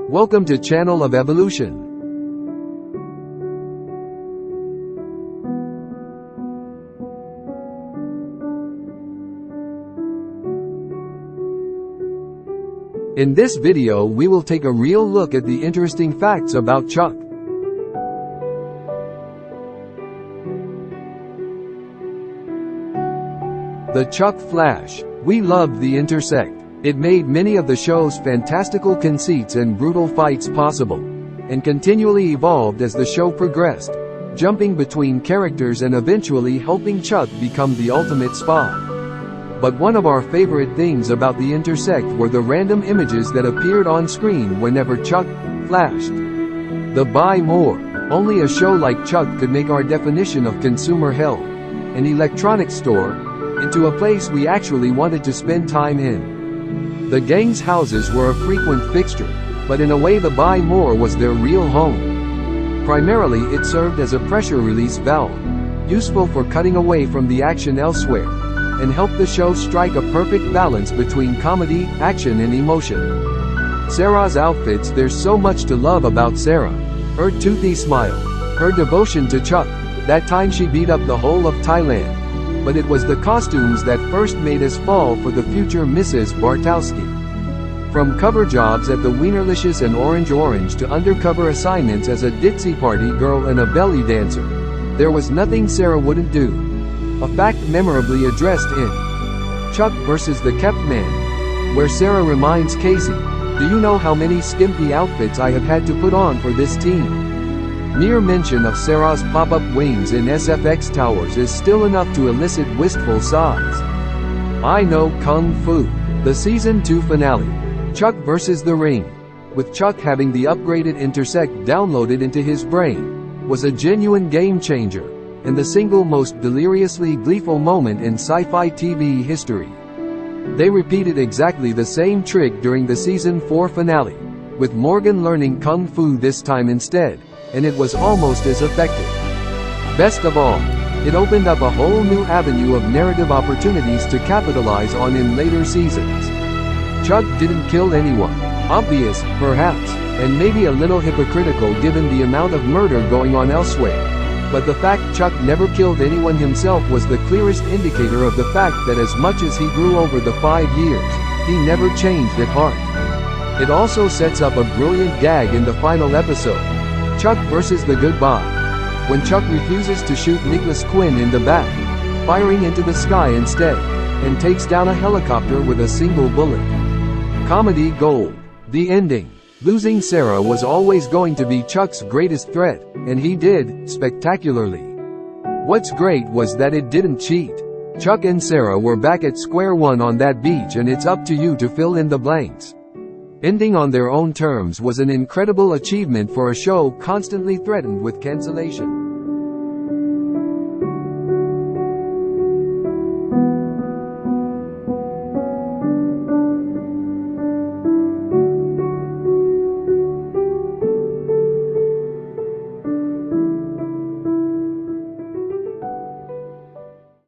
Welcome to Channel of Evolution. In this video we will take a real look at the interesting facts about Chuck. The Chuck Flash. We loved the Intersect. It made many of the show's fantastical conceits and brutal fights possible, and continually evolved as the show progressed, jumping between characters and eventually helping Chuck become the ultimate spy. But one of our favorite things about the Intersect were the random images that appeared on screen whenever Chuck flashed. The buy more. Only a show like Chuck could make our definition of consumer hell, an electronics store, into a place we actually wanted to spend time in. The gang's houses were a frequent fixture, but in a way the buy more was their real home. Primarily it served as a pressure release valve, useful for cutting away from the action elsewhere, and helped the show strike a perfect balance between comedy, action and emotion. Sarah's outfits. There's so much to love about Sarah. Her toothy smile, her devotion to Chuck, that time she beat up the whole of Thailand. But it was the costumes that first made us fall for the future Mrs. Bartowski. From cover jobs at the Wienerlicious and Orange to undercover assignments as a ditzy party girl and a belly dancer, there was nothing Sarah wouldn't do. A fact memorably addressed in Chuck vs. the Kept Man, where Sarah reminds Casey, "Do you know how many skimpy outfits I have had to put on for this team?" Mere mention of Sarah's pop-up wings in SFX towers is still enough to elicit wistful sighs. I Know Kung Fu. The Season 2 finale, Chuck vs. the Ring, with Chuck having the upgraded Intersect downloaded into his brain, was a genuine game-changer, and the single most deliriously gleeful moment in sci-fi TV history. They repeated exactly the same trick during the Season 4 finale, with Morgan learning Kung Fu this time instead, and it was almost as effective. Best of all, it opened up a whole new avenue of narrative opportunities to capitalize on in later seasons. Chuck didn't kill anyone. Obvious, perhaps, and maybe a little hypocritical given the amount of murder going on elsewhere. But the fact Chuck never killed anyone himself was the clearest indicator of the fact that as much as he grew over the 5 years, he never changed at heart. It also sets up a brilliant gag in the final episode, Chuck vs. the Goodbye, when Chuck refuses to shoot Nicholas Quinn in the back, firing into the sky instead, and takes down a helicopter with a single bullet. Comedy gold. The ending. Losing Sarah was always going to be Chuck's greatest threat, and he did, spectacularly. What's great was that it didn't cheat. Chuck and Sarah were back at square one on that beach, and it's up to you to fill in the blanks. Ending on their own terms was an incredible achievement for a show constantly threatened with cancellation.